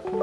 So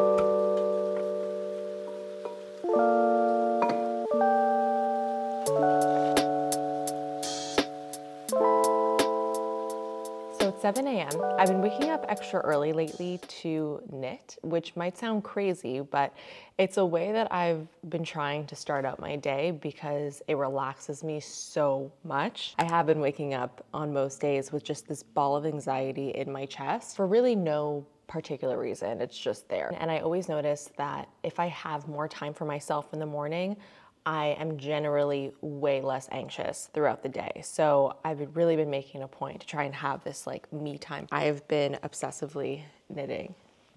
it's 7 a.m. I've been waking up extra early lately to knit, which might sound crazy, but it's a way that I've been trying to start out my day because it relaxes me so much. I have been waking up on most days with just this ball of anxiety in my chest for really no particular reason. It's just there. And I always notice that if I have more time for myself in the morning, I am generally way less anxious throughout the day. So I've really been making a point to try and have this like me time. I've been obsessively knitting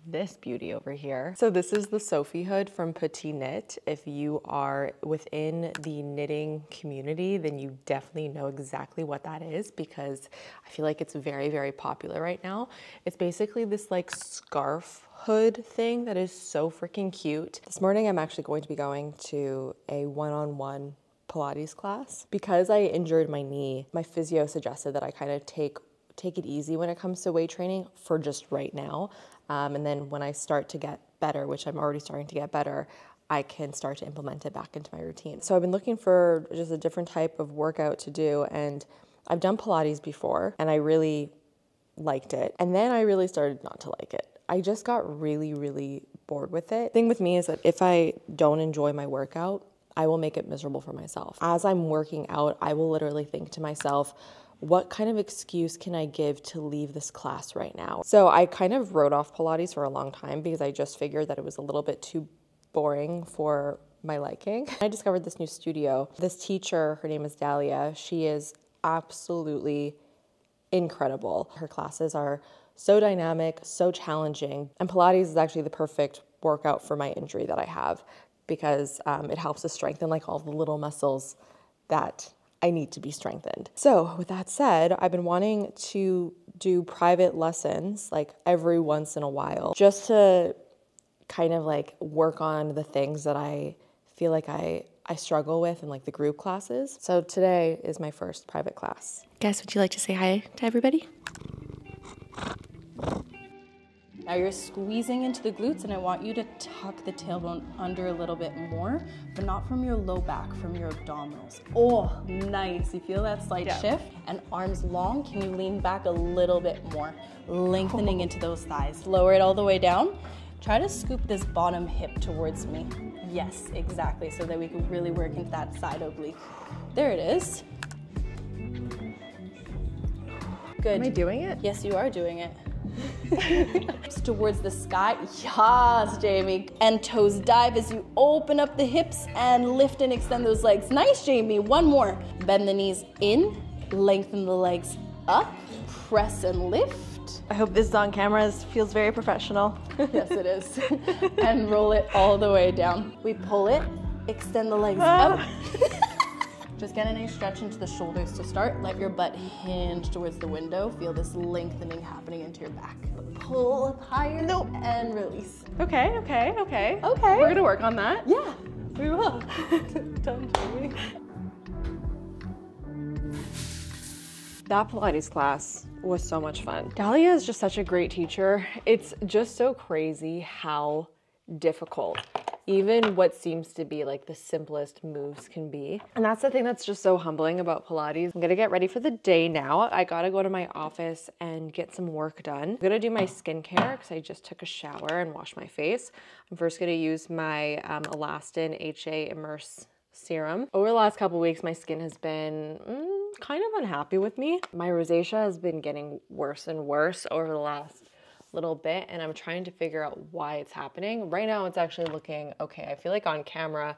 this beauty over here. So this is the Sophie hood from Petit Knit. If you are within the knitting community, then you definitely know exactly what that is because I feel like it's very, very popular right now. It's basically this like scarf hood thing that is so freaking cute. This morning I'm actually going to be going to a one-on-one Pilates class. Because I injured my knee, my physio suggested that I kind of take it easy when it comes to weight training for just right now. And then when I start to get better, which I'm already starting to get better, I can start to implement it back into my routine. So I've been looking for just a different type of workout to do. And I've done Pilates before and I really liked it. And then I really started not to like it. I just got really, really bored with it. The thing with me is that if I don't enjoy my workout, I will make it miserable for myself. As I'm working out, I will literally think to myself, what kind of excuse can I give to leave this class right now? So I kind of wrote off Pilates for a long time because I just figured that it was a little bit too boring for my liking. I discovered this new studio. This teacher, her name is Dahlia. She is absolutely incredible. Her classes are so dynamic, so challenging. And Pilates is actually the perfect workout for my injury that I have because it helps to strengthen like all the little muscles that I need to be strengthened. So with that said, I've been wanting to do private lessons like every once in a while just to kind of like work on the things that I feel like I struggle with in like the group classes. So today is my first private class. Guys, would you like to say hi to everybody? Now you're squeezing into the glutes and I want you to tuck the tailbone under a little bit more, but not from your low back, from your abdominals. Oh, nice. You feel that slight shift? And arms long, can you lean back a little bit more, lengthening into those thighs. Lower it all the way down. Try to scoop this bottom hip towards me. Yes, exactly, so that we can really work into that side oblique. There it is. Good. Am I doing it? Yes, you are doing it. Towards the sky. Yes, Jamie. And toes dive as you open up the hips and lift and extend those legs. Nice, Jamie. One more. Bend the knees in, lengthen the legs up, press and lift. I hope this is on camera. This feels very professional. Yes, it is. And roll it all the way down. We pull it, extend the legs up. Just get a nice stretch into the shoulders to start. Let your butt hinge towards the window. Feel this lengthening happening into your back. Pull up higher and release. Okay. We're gonna work on that. Yeah, we will. Done, Jamie. That Pilates class was so much fun. Dahlia is just such a great teacher. It's just so crazy how difficult even what seems to be like the simplest moves can be. And that's the thing that's just so humbling about Pilates. I'm gonna get ready for the day now. I gotta go to my office and get some work done. I'm gonna do my skincare because I just took a shower and washed my face. I'm first gonna use my Elastin HA Immerse serum. Over the last couple weeks, my skin has been kind of unhappy with me. My rosacea has been getting worse and worse over the last little bit, and I'm trying to figure out why it's happening. Right now, it's actually looking okay. I feel like on camera,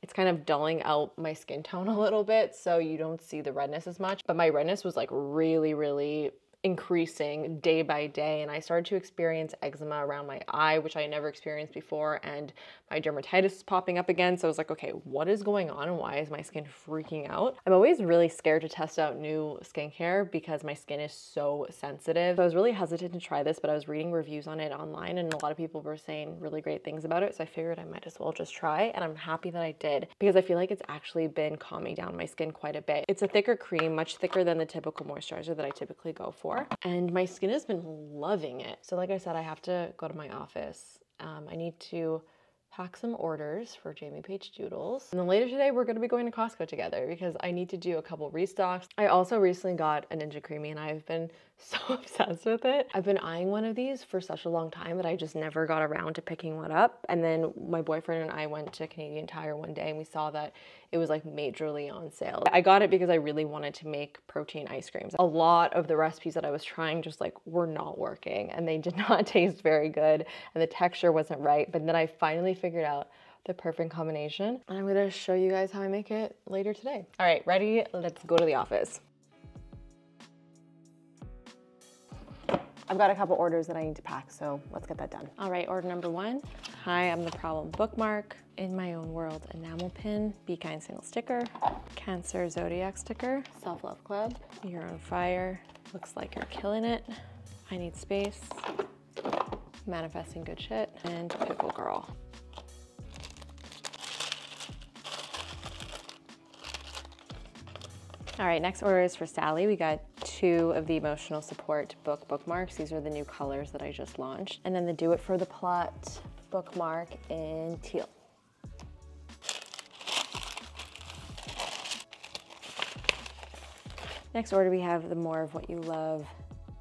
it's kind of dulling out my skin tone a little bit, so you don't see the redness as much. But my redness was like really, really increasing day by day, and I started to experience eczema around my eye, which I never experienced before, and my dermatitis is popping up again. So I was like, okay, what is going on and why is my skin freaking out? I'm always really scared to test out new skincare because my skin is so sensitive. So I was really hesitant to try this, but I was reading reviews on it online and a lot of people were saying really great things about it. So I figured I might as well just try, and I'm happy that I did because I feel like it's actually been calming down my skin quite a bit. It's a thicker cream, much thicker than the typical moisturizer that I typically go for. And my skin has been loving it. So like I said, I have to go to my office I need to pack some orders for Jamie Paige Doodles. And then later today, we're gonna be going to Costco together because I need to do a couple restocks. I also recently got a Ninja Creami and I've been so obsessed with it. I've been eyeing one of these for such a long time that I just never got around to picking one up. And then my boyfriend and I went to Canadian Tire one day and we saw that it was like majorly on sale. I got it because I really wanted to make protein ice creams. A lot of the recipes that I was trying just like were not working and they did not taste very good and the texture wasn't right. But then I finally figured out the perfect combination and I'm gonna show you guys how I make it later today. All right, ready? Let's go to the office. I've got a couple orders that I need to pack, so let's get that done. All right, order number 1. Hi, I'm the Problem bookmark. In My Own World enamel pin, Be Kind single sticker, Cancer Zodiac sticker, Self-Love Club, You're on Fire, Looks Like You're Killing It, I Need Space, Manifesting Good Shit, and Pickle Girl. All right, next order is for Sally. We got 2 of the Emotional Support book bookmarks. These are the new colors that I just launched. And then the Do It for the Plot bookmark in teal. Next order, we have the More of What You Love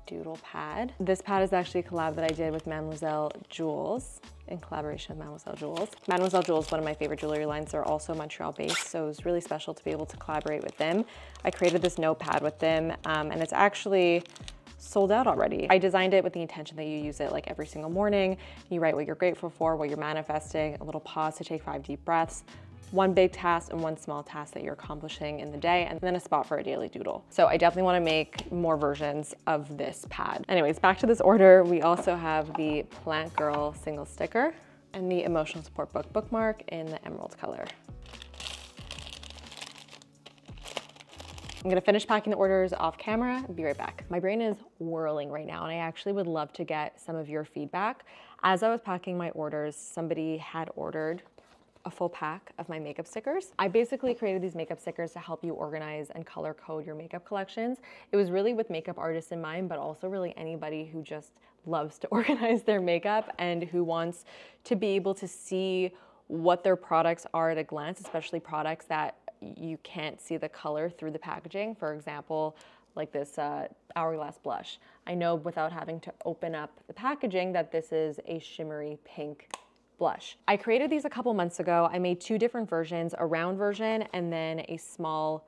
doodle pad. This pad is actually a collab that I did with Mademoiselle Jules, in collaboration with Mademoiselle Jules. Mademoiselle Jules is one of my favorite jewelry lines. They're also Montreal based, so it was really special to be able to collaborate with them. I created this notepad with them, and it's actually sold out already. I designed it with the intention that you use it like every single morning. You write what you're grateful for, what you're manifesting, a little pause to take 5 deep breaths, 1 big task and 1 small task that you're accomplishing in the day, and then a spot for a daily doodle. So I definitely want to make more versions of this pad. Anyways, back to this order, we also have the Plant Girl single sticker and the Emotional Support book bookmark in the emerald color. I'm gonna finish packing the orders off camera and be right back. My brain is whirling right now and I actually would love to get some of your feedback. As I was packing my orders, somebody had ordered a full pack of my makeup stickers. I basically created these makeup stickers to help you organize and color code your makeup collections. It was really with makeup artists in mind, but also really anybody who just loves to organize their makeup and who wants to be able to see what their products are at a glance, especially products that you can't see the color through the packaging. For example, like this Hourglass blush. I know without having to open up the packaging that this is a shimmery pink blush. I created these a couple months ago. I made 2 different versions, a round version and then a small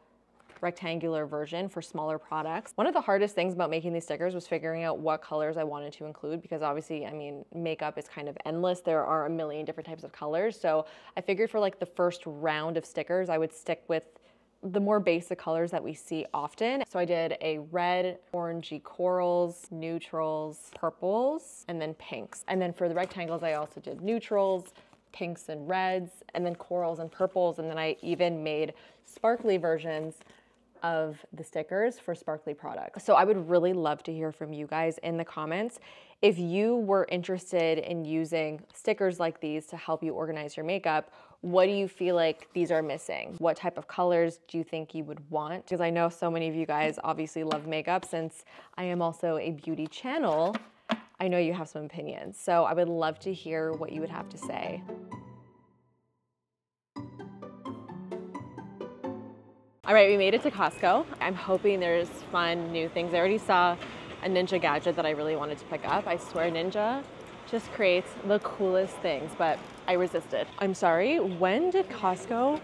rectangular version for smaller products. One of the hardest things about making these stickers was figuring out what colors I wanted to include because obviously, I mean, makeup is kind of endless. There are a million different types of colors. So I figured for like the first round of stickers, I would stick with the more basic colors that we see often. So I did a red, orangey corals, neutrals, purples, and then pinks. And then for the rectangles, I also did neutrals, pinks and reds, and then corals and purples. And then I even made sparkly versions of the stickers for sparkly products. So I would really love to hear from you guys in the comments. If you were interested in using stickers like these to help you organize your makeup, what do you feel like these are missing? What type of colors do you think you would want? Because I know so many of you guys obviously love makeup. Since I am also a beauty channel, I know you have some opinions. So I would love to hear what you would have to say. All right, we made it to Costco. I'm hoping there's fun new things. I already saw a Ninja gadget that I really wanted to pick up. I swear Ninja just creates the coolest things, but I resisted. I'm sorry, when did Costco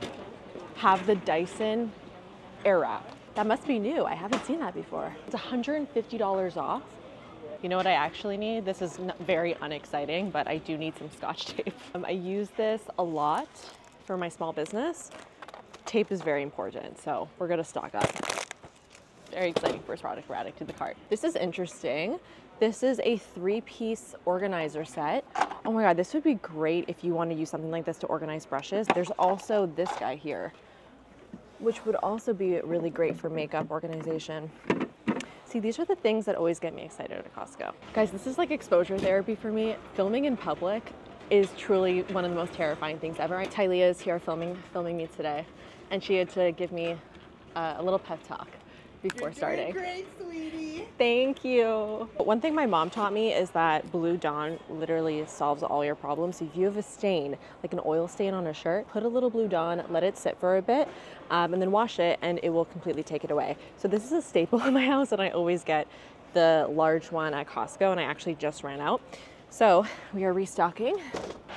have the Dyson Airwrap? That must be new, I haven't seen that before. It's $150 off. You know what I actually need? This is very unexciting, but I do need some Scotch tape. I use this a lot for my small business. Tape is very important, so we're gonna stock up. Very exciting first product we're adding to the cart. This is interesting. This is a 3-piece organizer set. Oh my God, this would be great if you want to use something like this to organize brushes. There's also this guy here, which would also be really great for makeup organization. See, these are the things that always get me excited at Costco. Guys, this is like exposure therapy for me. Filming in public is truly one of the most terrifying things ever. Tylea is here filming me today, and she had to give me a little pep talk before starting. You're doing great, sweetie. Thank you. One thing my mom taught me is that Blue Dawn literally solves all your problems. If you have a stain, like an oil stain on a shirt, put a little Blue Dawn, let it sit for a bit, and then wash it, and it will completely take it away. So this is a staple in my house, and I always get the large one at Costco, and I actually just ran out. So we are restocking.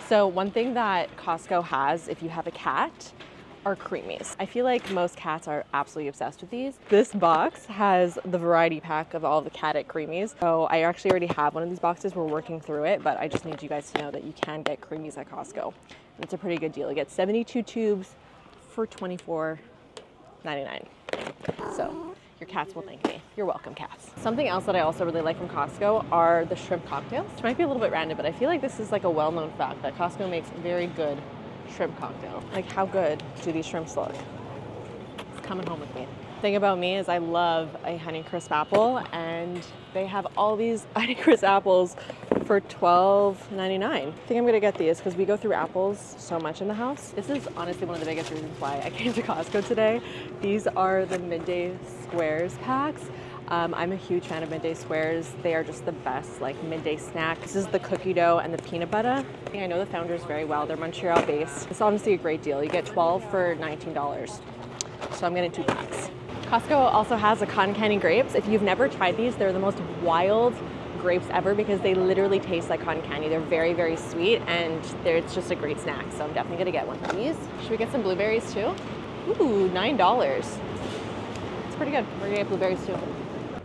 So one thing that Costco has, if you have a cat, are Creamis. I feel like most cats are absolutely obsessed with these. This box has the variety pack of all the cat Creamis. So I actually already have one of these boxes. We're working through it, but I just need you guys to know that you can get Creamis at Costco. And it's a pretty good deal. You get 72 tubes for $24.99. So your cats will thank me. You're welcome, cats. Something else that I also really like from Costco are the shrimp cocktails. It might be a little bit random, but I feel like this is like a well-known fact that Costco makes very good shrimp cocktail. Like, how good do these shrimps look? It's coming home with me. The thing about me is I love a Honeycrisp apple, and they have all these Honeycrisp apples for $12.99. I think I'm gonna get these because we go through apples so much in the house. This is honestly one of the biggest reasons why I came to Costco today. These are the midday squares packs. I'm a huge fan of midday squares. They are just the best, like, midday snack. This is the cookie dough and the peanut butter. I know the founders very well. They're Montreal based. It's honestly a great deal. You get 12 for $19. So I'm getting 2 packs. Costco also has the cotton candy grapes. If you've never tried these, they're the most wild grapes ever because they literally taste like cotton candy. They're very, very sweet, and it's just a great snack. So I'm definitely gonna get one of these. Should we get some blueberries too? Ooh, $9. It's pretty good. We're gonna get blueberries too.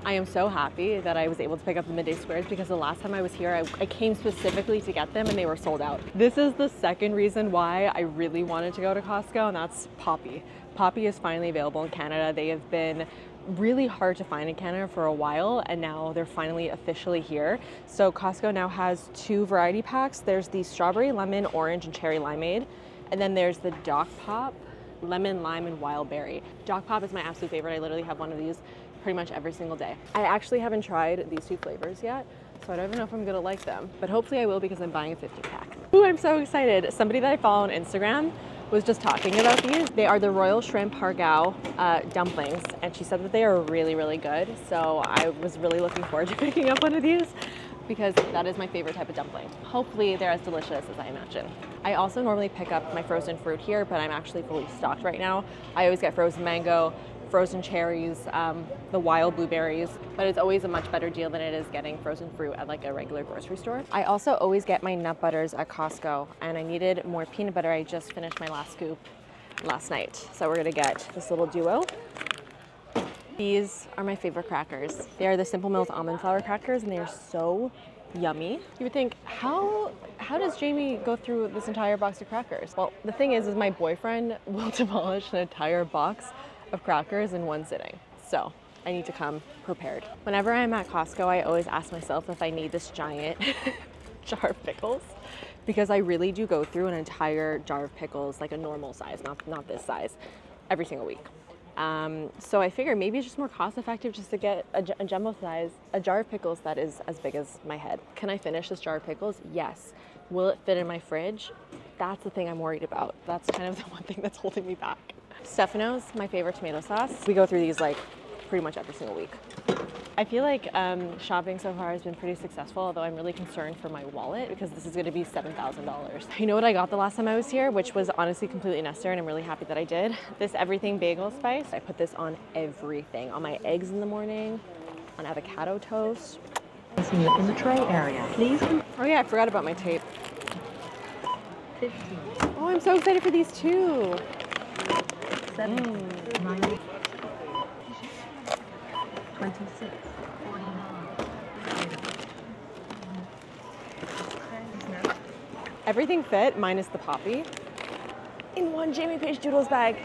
I am so happy that I was able to pick up the midday squares because the last time I was here, I came specifically to get them and they were sold out. This is the second reason why I really wanted to go to Costco, and that's Poppy. Poppy is finally available in Canada. They have been really hard to find in Canada for a while, and now they're finally officially here. So Costco now has 2 variety packs. There's the strawberry, lemon, orange, and cherry limeade, and then there's the Doc Pop, lemon, lime, and wild berry. Doc Pop is my absolute favorite. I literally have one of these pretty much every single day. I actually haven't tried these 2 flavors yet, so I don't even know if I'm gonna like them, but hopefully I will because I'm buying a 50 pack. Ooh, I'm so excited. Somebody that I follow on Instagram was just talking about these. They are the Royal Shrimp Hargao dumplings, and she said that they are really, really good. So I was really looking forward to picking up one of these because that is my favorite type of dumpling. Hopefully they're as delicious as I imagine. I also normally pick up my frozen fruit here, but I'm actually fully stocked right now. I always get frozen mango, frozen cherries, the wild blueberries, but it's always a much better deal than it is getting frozen fruit at like a regular grocery store. I also always get my nut butters at Costco, and I needed more peanut butter. I just finished my last scoop last night. So we're gonna get this little duo. These are my favorite crackers. They are the Simple Mills almond flour crackers, and they are so yummy. You would think, how does Jamie go through this entire box of crackers? Well, the thing is my boyfriend will demolish an entire box of crackers in one sitting. So I need to come prepared. Whenever I'm at Costco, I always ask myself if I need this giant jar of pickles, because I really do go through an entire jar of pickles, like a normal size, not this size, every single week. So I figure maybe it's just more cost effective just to get a jumbo size, a jar of pickles that is as big as my head. Can I finish this jar of pickles? Yes. Will it fit in my fridge? That's the thing I'm worried about. That's kind of the one thing that's holding me back. Stefano's, my favorite tomato sauce. We go through these like pretty much every single week. I feel like shopping so far has been pretty successful, although I'm really concerned for my wallet because this is gonna be $7,000. You know what I got the last time I was here, which was honestly completely necessary, and I'm really happy that I did? This everything bagel spice. I put this on everything, on my eggs in the morning, on avocado toast. In the tray area, please. Oh yeah, I forgot about my tape. 15, Oh, I'm so excited for these too. 7, 9, 26, 49. Everything fit minus the Poppy in one Jamie Paige Doodles bag,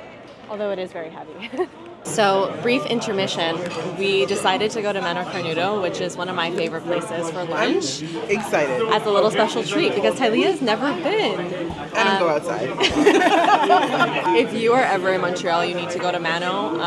although it is very heavy. So, brief intermission. We decided to go to Menor Carnudo, which is one of my favorite places for lunch. Excited. As a little special treat because Tylea's never been. I don't go outside. If you are ever in Montreal, you need to go to Mano.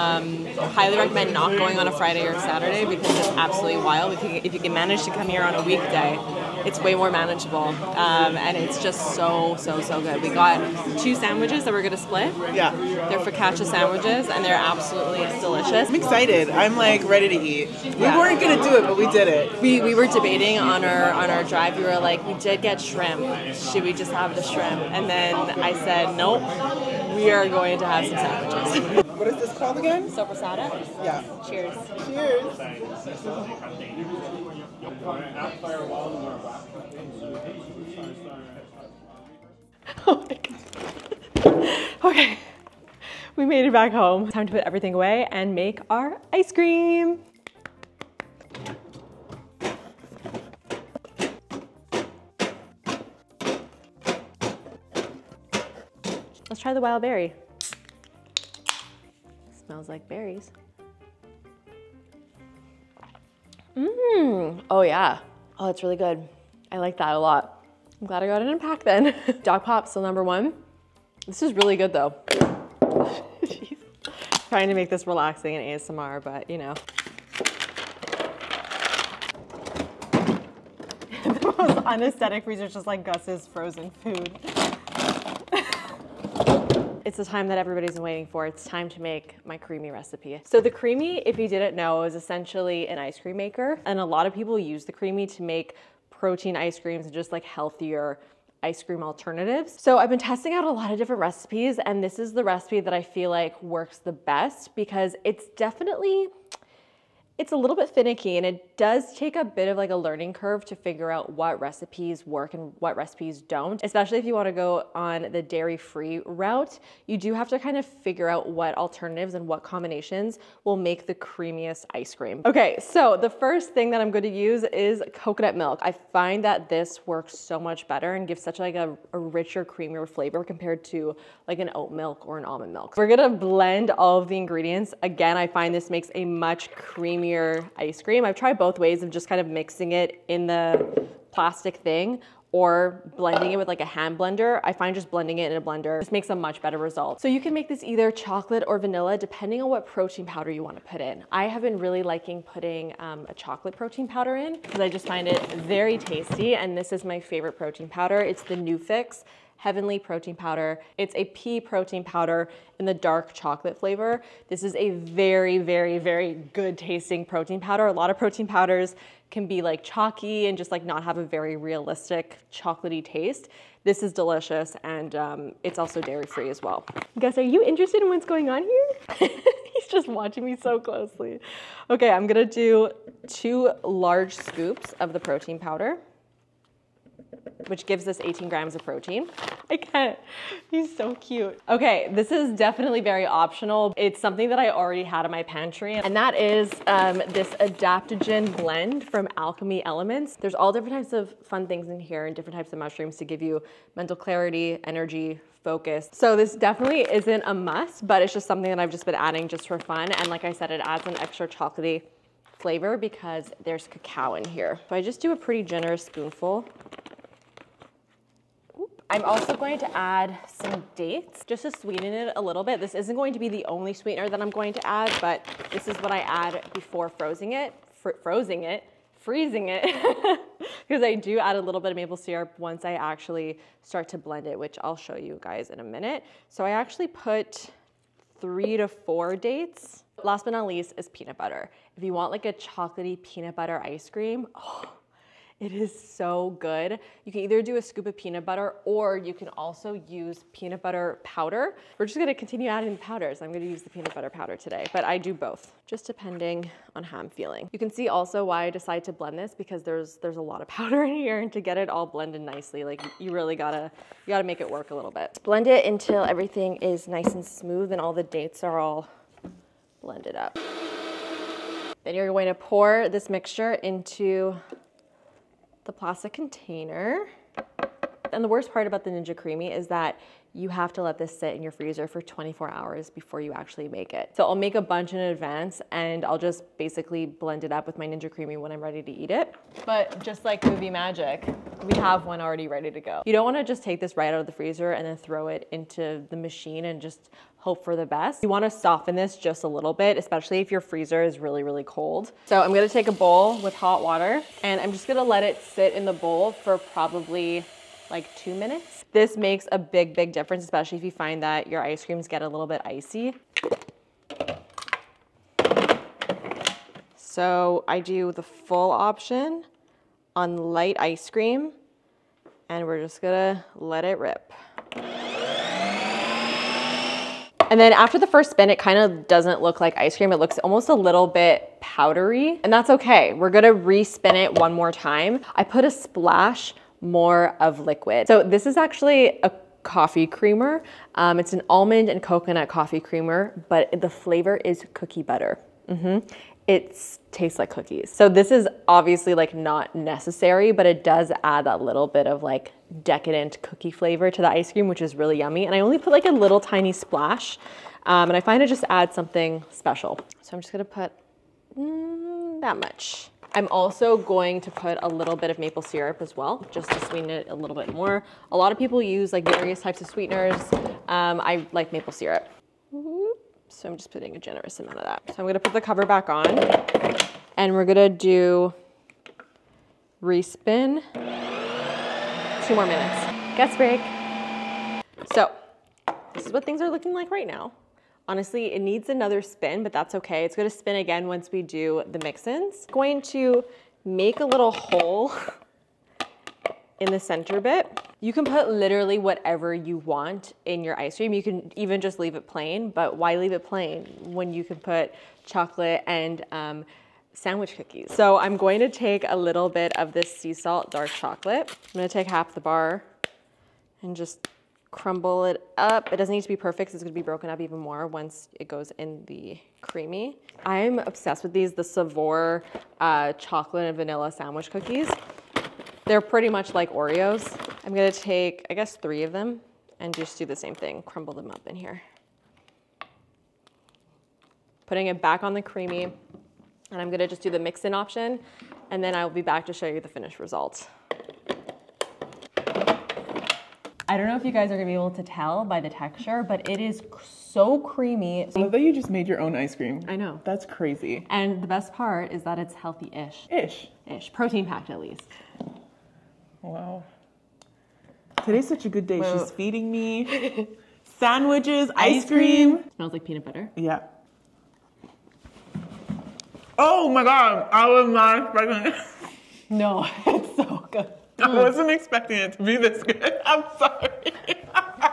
highly recommend not going on a Friday or Saturday because it's absolutely wild. If you can manage to come here on a weekday, it's way more manageable, and it's just so good. We got 2 sandwiches that we're gonna split. Yeah. They're focaccia sandwiches, and they're absolutely delicious. I'm excited. I'm like ready to eat. We weren't gonna do it, but we did it. We were debating on our drive. We were like, we did get shrimp. Should we just have the shrimp? And then I said, nope. We are going to have some sandwiches. What is this called again? Soprasada? Yeah. Cheers. Cheers. Oh my God. Okay, we made it back home. Time to put everything away and make our ice cream. Let's try the wild berry. Smells like berries. Oh yeah. Oh, it's really good. I like that a lot. I'm glad I got it in a pack then. Dog pop, still #1. This is really good though. Jeez. Trying to make this relaxing in ASMR, but you know. The most unaesthetic freezer is just like Gus's frozen food. It's the time that everybody's been waiting for. It's time to make my Creami recipe. So the Creami, if you didn't know, is essentially an ice cream maker. And a lot of people use the Creami to make protein ice creams and just like healthier ice cream alternatives. So I've been testing out a lot of different recipes, and this is the recipe that I feel like works the best because it's a little bit finicky, and it does take a bit of like a learning curve to figure out what recipes work and what recipes don't, especially if you want to go on the dairy-free route. You do have to kind of figure out what alternatives and what combinations will make the creamiest ice cream. Okay, so the first thing that I'm going to use is coconut milk. I find that this works so much better and gives such like a richer, creamier flavor compared to like an oat milk or an almond milk. We're gonna blend all of the ingredients. Again, I find this makes a much creamier ice cream. I've tried both ways of just kind of mixing it in the plastic thing or blending it with like a hand blender. I find just blending it in a blender just makes a much better result. So you can make this either chocolate or vanilla depending on what protein powder you want to put in. I have been really liking putting a chocolate protein powder in because I just find it very tasty, and this is my favorite protein powder. It's the Nufyx Heavenly Protein Powder. It's a pea protein powder in the dark chocolate flavor. This is a very good tasting protein powder. A lot of protein powders can be like chalky and just like not have a very realistic chocolatey taste. This is delicious, and it's also dairy-free as well. Gus, are you interested in what's going on here? He's just watching me so closely. Okay, I'm gonna do 2 large scoops of the protein powder, which gives us 18 grams of protein. I can't, he's so cute. Okay, this is definitely very optional. It's something that I already had in my pantry, and that is this adaptogen blend from Alchemy Elements. There's all different types of fun things in here and different types of mushrooms to give you mental clarity, energy, focus. So this definitely isn't a must, but it's just something that I've just been adding just for fun. And like I said, it adds an extra chocolatey flavor because there's cacao in here. So I just do a pretty generous spoonful. I'm also going to add some dates just to sweeten it a little bit. This isn't going to be the only sweetener that I'm going to add, but this is what I add before freezing it, because I do add a little bit of maple syrup once I actually start to blend it, which I'll show you guys in a minute. So I actually put 3 to 4 dates. Last but not least is peanut butter. If you want like a chocolatey peanut butter ice cream, oh, it is so good. You can either do a scoop of peanut butter or you can also use peanut butter powder. We're just gonna continue adding the powders. I'm gonna use the peanut butter powder today, but I do both, just depending on how I'm feeling. You can see also why I decided to blend this because there's a lot of powder in here, and to get it all blended nicely, like you really gotta make it work a little bit. Blend it until everything is nice and smooth and all the dates are all blended up. Then you're going to pour this mixture into the plastic container. And the worst part about the Ninja Creami is that you have to let this sit in your freezer for 24 hours before you actually make it. So I'll make a bunch in advance and I'll just basically blend it up with my Ninja Creami when I'm ready to eat it. But just like movie magic, we have one already ready to go. You don't want to just take this right out of the freezer and then throw it into the machine and just hope for the best. You want to soften this just a little bit, especially if your freezer is really, really cold. So I'm going to take a bowl with hot water and I'm just going to let it sit in the bowl for probably like 2 minutes. This makes a big, big difference, especially if you find that your ice creams get a little bit icy. So I do the full option on light ice cream and we're just gonna let it rip. And then after the first spin, it kind of doesn't look like ice cream. It looks almost a little bit powdery, and that's okay. We're gonna re-spin it one more time. I put a splash more of liquid. So this is actually a coffee creamer. It's an almond and coconut coffee creamer, but the flavor is cookie butter. It tastes like cookies. So this is obviously like not necessary, but it does add that little bit of like decadent cookie flavor to the ice cream, which is really yummy. And I only put like a little tiny splash, and I find it just adds something special. So I'm just gonna put that much. I'm also going to put a little bit of maple syrup as well, just to sweeten it a little bit more. A lot of people use like various types of sweeteners. I like maple syrup. So I'm just putting a generous amount of that. So I'm gonna put the cover back on and we're gonna do respin. 2 more minutes. Guess break. So this is what things are looking like right now. Honestly, it needs another spin, but that's okay. It's gonna spin again once we do the mix-ins. Going to make a little hole in the center bit. You can put literally whatever you want in your ice cream. You can even just leave it plain, but why leave it plain when you can put chocolate and sandwich cookies? So I'm going to take a little bit of this sea salt dark chocolate. I'm gonna take half the bar and just crumble it up. It doesn't need to be perfect, it's gonna be broken up even more once it goes in the creamy. I'm obsessed with these, the Savour chocolate and vanilla sandwich cookies. They're pretty much like Oreos. I'm gonna take, I guess, 3 of them and just do the same thing, crumble them up in here. Putting it back on the creamy, and I'm gonna just do the mix-in option, and then I'll be back to show you the finished result. I don't know if you guys are gonna be able to tell by the texture, but it is so creamy. I love that you just made your own ice cream. I know. That's crazy. And the best part is that it's healthy-ish. Ish. Protein packed at least. Wow. Today's such a good day. She's feeding me sandwiches, ice cream. Smells like peanut butter. Yeah. Oh my God, I was not expecting it. No, it's so good. I wasn't expecting it to be this good. I'm sorry.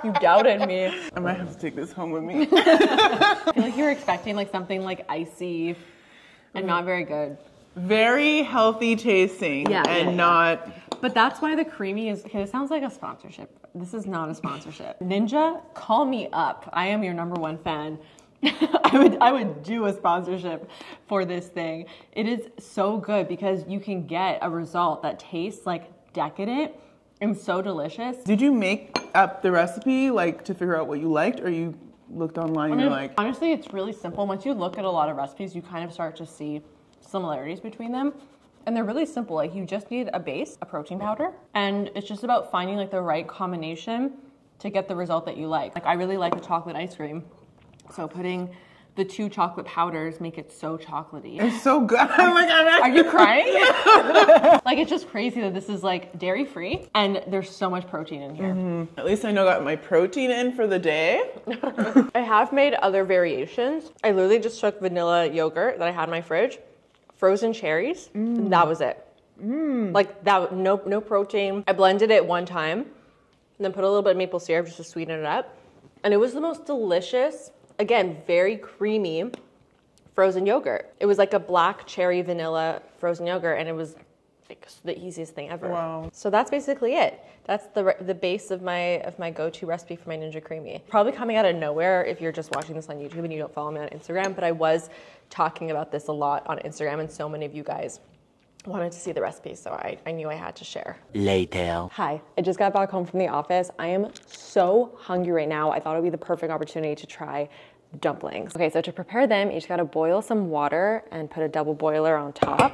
You doubted me. I might have to take this home with me. I feel like you were expecting like something like icy and not very good. Very healthy tasting not... But that's why the creamy is, okay, it sounds like a sponsorship. This is not a sponsorship. Ninja, call me up. I am your #1 fan. I would do a sponsorship for this thing. It is so good because you can get a result that tastes like decadent and so delicious. Did you make up the recipe like to figure out what you liked, or you looked online and you're like... Honestly, it's really simple. Once you look at a lot of recipes, you kind of start to see similarities between them. And they're really simple. Like, you just need a base, a protein powder, and it's just about finding like the right combination to get the result that you like. Like, I really like the chocolate ice cream. So putting the 2 chocolate powders make it so chocolatey. It's so good. I'm like, are you crying? Like, it's just crazy that this is like dairy free and there's so much protein in here. At least I know I got my protein in for the day. I have made other variations. I literally just took vanilla yogurt that I had in my fridge, frozen cherries, and that was it. Like that, no protein. I blended it one time and then put a little bit of maple syrup just to sweeten it up. And it was the most delicious, again, very creamy frozen yogurt. It was like a black cherry vanilla frozen yogurt, and it was like the easiest thing ever. Wow. So that's basically it. That's the base of my go-to recipe for my Ninja Creami. Probably coming out of nowhere if you're just watching this on YouTube and you don't follow me on Instagram, but I was talking about this a lot on Instagram, and so many of you guys wanted to see the recipe, so I knew I had to share. Later. Hi, I just got back home from the office. I am so hungry right now. I thought it would be the perfect opportunity to try dumplings. Okay, so to prepare them, you just gotta boil some water and put a double boiler on top.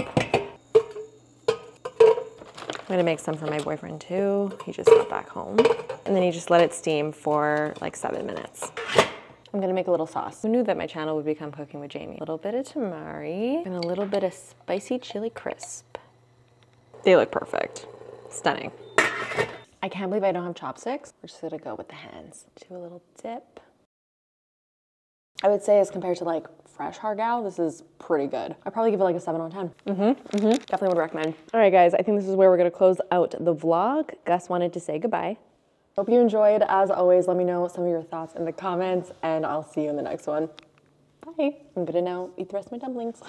I'm gonna make some for my boyfriend too. He just got back home. And then you just let it steam for like 7 minutes. I'm gonna make a little sauce. Who knew that my channel would become Cooking with Jamie? A little bit of tamari and a little bit of spicy chili crisp. They look perfect. Stunning. I can't believe I don't have chopsticks. We're just gonna go with the hands. Do a little dip. I would say as compared to like fresh hargao, this is pretty good. I'd probably give it like a 7 out of 10. Definitely would recommend. All right, guys, I think this is where we're gonna close out the vlog. Gus wanted to say goodbye. Hope you enjoyed. As always, let me know some of your thoughts in the comments, and I'll see you in the next one. Bye. I'm gonna now eat the rest of my dumplings.